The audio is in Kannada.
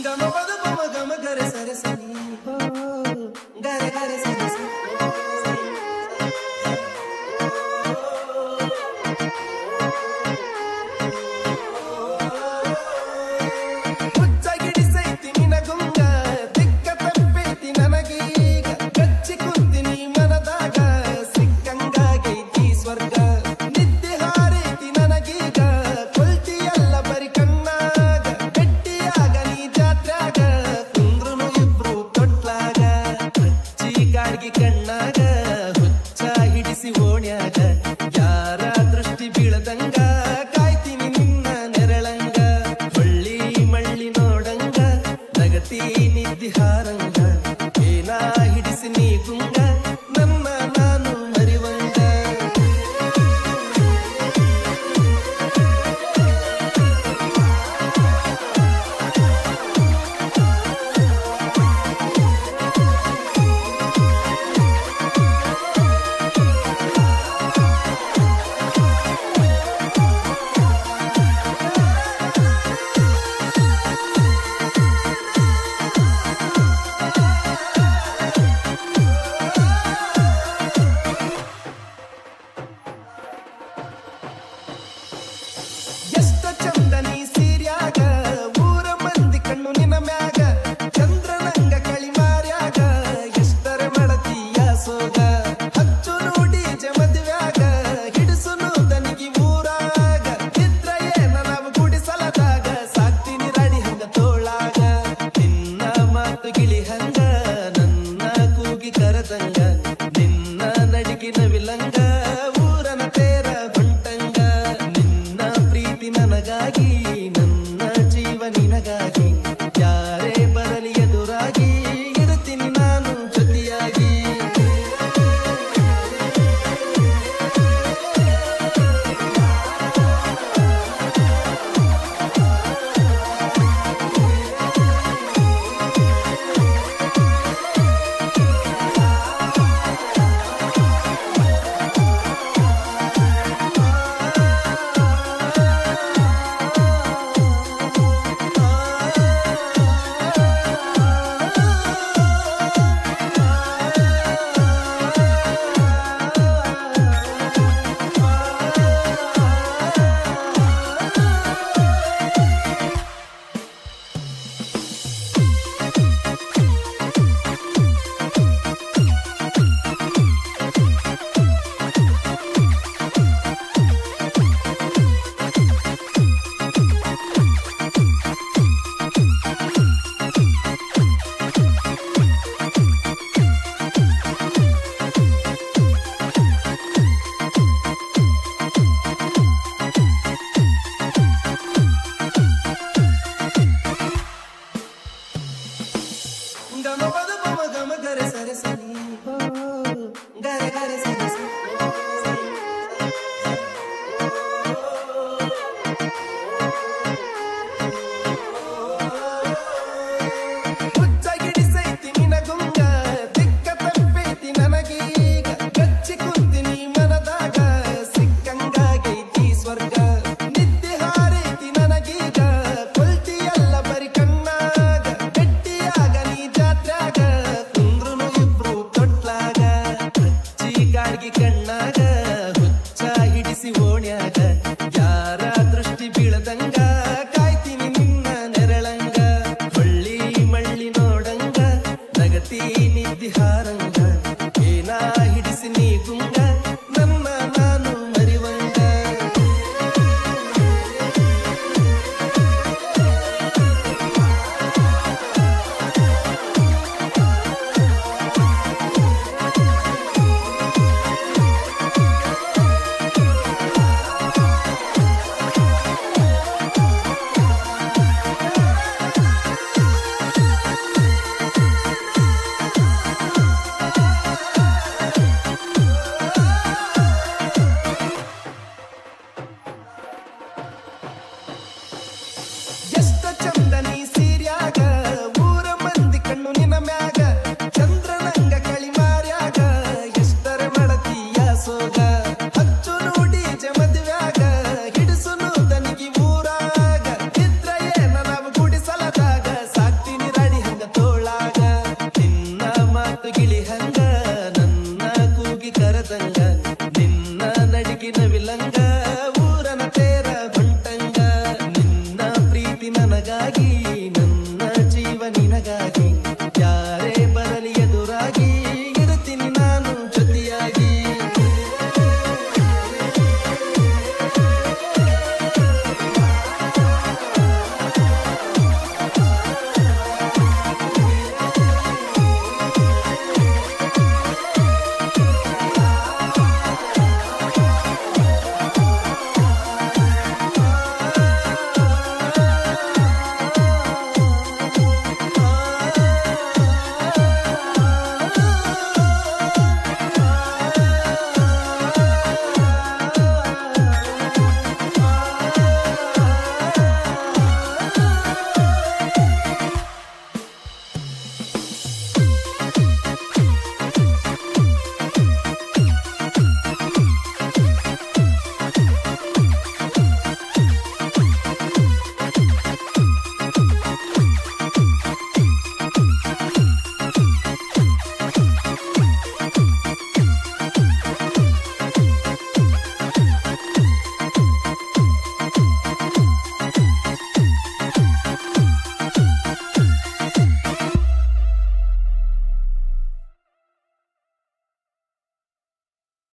ಗಮ ಪದ ಪಮ ಗಮ ಗರೆ ಸರೆ ಸನಿ ಹೋ ಗರೆ ಗರೆ ಸರೆ ಸನಿ ಕಣ್ಣಾಗ ಹುಚ್ಚ ಹಿಡಿಸಿ ಓಣ್ಯಾಗ ಯಾರ ದೃಷ್ಟಿ ಬೀಳದಂಗ ಕಾಯ್ತೀನಿ ನಿನ್ನ ನೆರಳಂಗ ಹೊಳ್ಳಿ ಮಳ್ಳಿ ನೋಡಂಗ ನಗತಿ ನಿದ್ದಿ ಹಾರಂಗ ಏನ ಹಿಡಿಸಿ ನೀ ಗುಂಗ ನನ್ನ ನಾನು ಮರಿವಂಗ ಎಷ್ಟ ಚಂದನಿ ಸೀರ್ಯಾಗ ಊರ ಮಂದಿ ಕಣ್ಣು ನಿನ್ನ ಮ್ಯಾಗ ಚಂದ್ರನಂಗ ಕಳಿ ಮಾರ್ಯಾಗ ಎಷ್ಟರ ಮಾಡತೀಯ ಸೋಗ ಹಚ್ಚು ನೋಡಿ ಮದುವ್ಯಾಗ ಹಿಡಿಸುನು ದನಿಗಿ ಊರಾಗ ಇದ್ರ ಏನ ನಾವು ಗುಡಿಸಲದಾಗ ಸಾಕ್ತೀನಿ ರಾಡಿ ಹಂಗ ತೋಳಾಗ ನಿನ್ನ ಮಾತು ಗಿಳಿ ಹಂಗ ನನ್ನ ಕೂಗಿ ಕರದಂಗ ನಿನ್ನ ನಡಿಗೆ ನವಿಲಂಗ ಊರನ ತೇರ ಹೊಂಟಂಗ ನನಗಾಗಿ ನನ್ನ ಜೀವ ನಿನಗಾಗಿ ಯಾರೇ ಬರಲಿ ಎದುರಾಗಿ ಇರುತ್ತೀನಿ ನಾನು ಜೊತೆಯಾಗಿ ಗಮ ಪದ ಪಮ ಗಮ ಗರೆ ಸರೆ ಸನಿ ಹೋ ಗರೆ ಗರೆ ಸರೆ ಸನಿ